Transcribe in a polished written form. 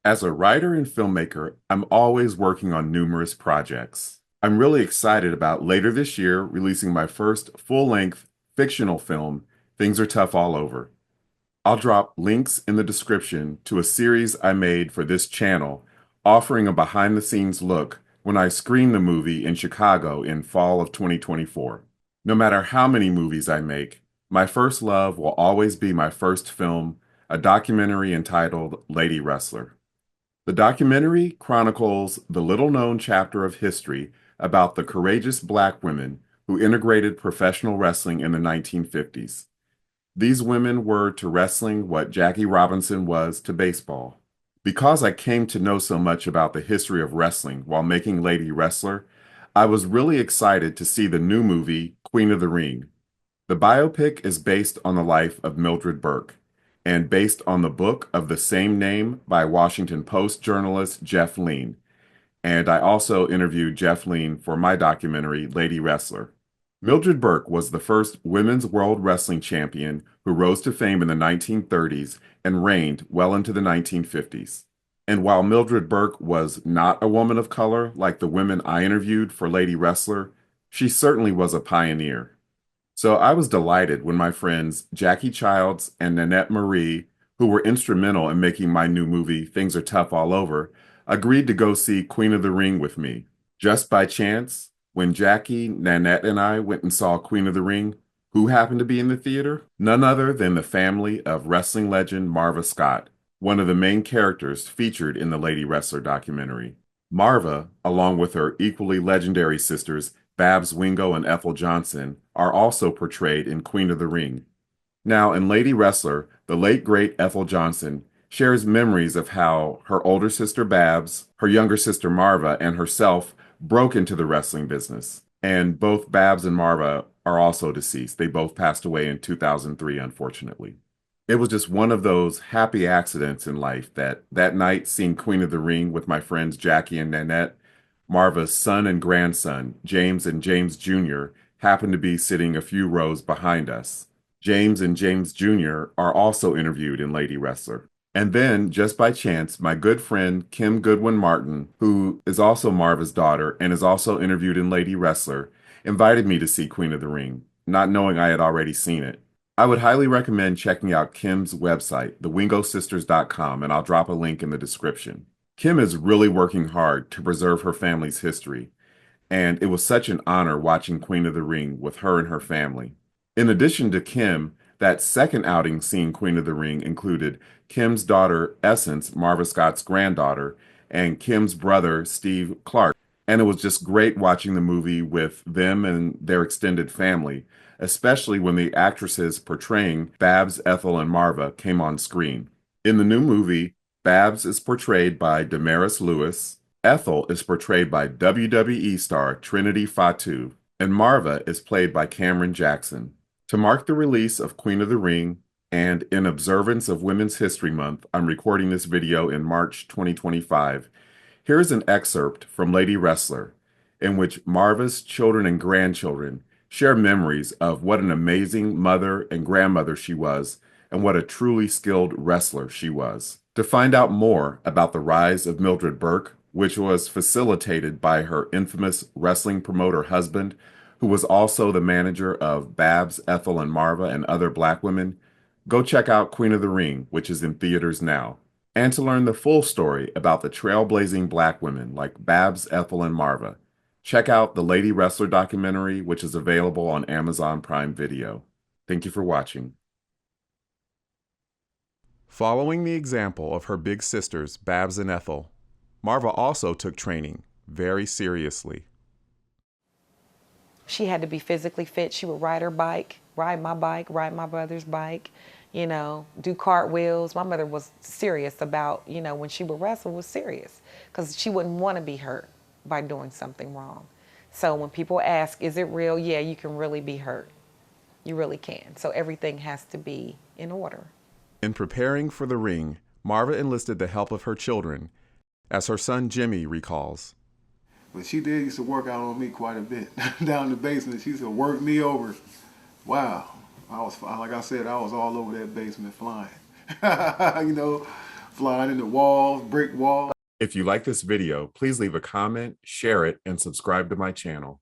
As a writer and filmmaker, I'm always working on numerous projects. I'm really excited about later this year releasing my first full-length fictional film, Things Are Tough All Over. I'll drop links in the description to a series I made for this channel offering a behind-the-scenes look when I screened the movie in Chicago in fall of 2024. No matter how many movies I make, my first love will always be my first film, a documentary entitled Lady Wrestler. The documentary chronicles the little-known chapter of history about the courageous Black women who integrated professional wrestling in the 1950s. These women were to wrestling what Jackie Robinson was to baseball. Because I came to know so much about the history of wrestling while making Lady Wrestler, I was really excited to see the new movie, Queen of the Ring. The biopic is based on the life of Mildred Burke and based on the book of the same name by Washington Post journalist Jeff Lean. And I also interviewed Jeff Lean for my documentary, Lady Wrestler. Mildred Burke was the first women's world wrestling champion who rose to fame in the 1930s and reigned well into the 1950s. And while Mildred Burke was not a woman of color like the women I interviewed for Lady Wrestler, she certainly was a pioneer. So I was delighted when my friends Jackie Childs and Nanette Marie, who were instrumental in making my new movie, Things Are Tough All Over, agreed to go see Queen of the Ring with me. Just by chance, when Jackie, Nanette, and I went and saw Queen of the Ring, who happened to be in the theater? None other than the family of wrestling legend Marva Scott, one of the main characters featured in the Lady Wrestler documentary. Marva, along with her equally legendary sisters Babs Wingo and Ethel Johnson, are also portrayed in Queen of the Ring. Now, in Lady Wrestler, the late great Ethel Johnson shares memories of how her older sister Babs, her younger sister Marva, and herself broke into the wrestling business. And both Babs and Marva are also deceased. They both passed away in 2003, unfortunately. It was just one of those happy accidents in life that night, seeing Queen of the Ring with my friends Jackie and Nanette, Marva's son and grandson, James and James Jr., happened to be sitting a few rows behind us. James and James Jr. are also interviewed in Lady Wrestler. And then, just by chance, my good friend Kim Goodwin Martin, who is also Marva's daughter and is also interviewed in Lady Wrestler, invited me to see Queen of the Ring, not knowing I had already seen it. I would highly recommend checking out Kim's website, thewingosisters.com, and I'll drop a link in the description. Kim is really working hard to preserve her family's history, and it was such an honor watching Queen of the Ring with her and her family. In addition to Kim, that second outing seeing Queen of the Ring included Kim's daughter, Essence, Marva Scott's granddaughter, and Kim's brother, Steve Clark. And it was just great watching the movie with them and their extended family, especially when the actresses portraying Babs, Ethel, and Marva came on screen. In the new movie, Babs is portrayed by Damaris Lewis, Ethel is portrayed by WWE star Trinity Fatu, and Marva is played by Cameron Jackson. To mark the release of Queen of the Ring, and in observance of Women's History Month, I'm recording this video in March 2025. Here's an excerpt from Lady Wrestler, in which Marva's children and grandchildren share memories of what an amazing mother and grandmother she was, and what a truly skilled wrestler she was. To find out more about the rise of Mildred Burke, which was facilitated by her infamous wrestling promoter husband, who was also the manager of Babs, Ethel, and Marva and other Black women, go check out Queen of the Ring, which is in theaters now. And to learn the full story about the trailblazing Black women like Babs, Ethel, and Marva, check out the Lady Wrestler documentary, which is available on Amazon Prime Video. Thank you for watching. Following the example of her big sisters, Babs and Ethel, Marva also took training very seriously. She had to be physically fit. She would ride her bike, ride my bike, ride my brother's bike, do cartwheels. My mother was serious about, when she would wrestle, was serious because she wouldn't want to be hurt by doing something wrong. So when people ask, is it real? Yeah, you can really be hurt. You really can. So everything has to be in order. In preparing for the ring, Marva enlisted the help of her children, as her son Jimmy recalls. But she did used to work out on me quite a bit down in the basement. She used to work me over. Wow. Like I said, I was all over that basement flying. flying in the walls, brick walls. If you like this video, please leave a comment, share it, and subscribe to my channel.